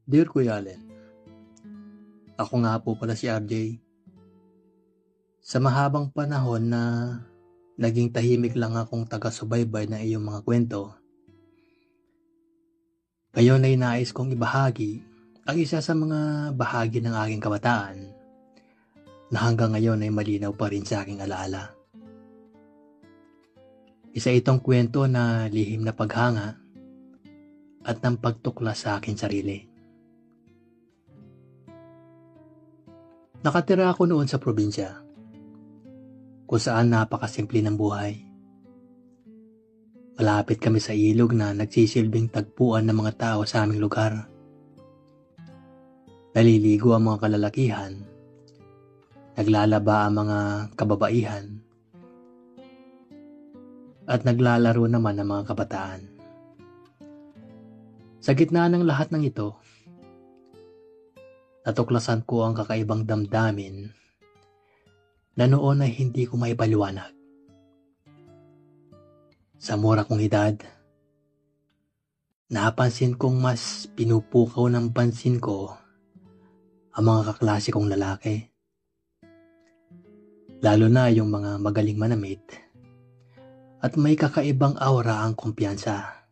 Dear Kuya Allen, ako nga po pala si RJ. Sa mahabang panahon na naging tahimik lang akong taga-subaybay ng iyong mga kwento, ngayon ay nais kong ibahagi ang isa sa mga bahagi ng aking kabataan na hanggang ngayon ay malinaw pa rin sa aking alaala. Isa itong kwento na lihim na paghanga at ng pagtuklas sa aking sarili. Nakatira ako noon sa probinsya, kung saan napakasimple ng buhay. Malapit kami sa ilog na nagsisilbing tagpuan ng mga tao sa aming lugar. Naliligo ang mga kalalakihan, naglalaba ang mga kababaihan, at naglalaro naman ang mga kabataan. Sa gitna ng lahat ng ito, natuklasan ko ang kakaibang damdamin na noon ay hindi ko maipaliwanag. Sa mura kong edad, napansin kong mas pinupukaw ng pansin ko ang mga kaklase kong lalaki. Lalo na yung mga magaling manamit at may kakaibang aura ang kumpiyansa.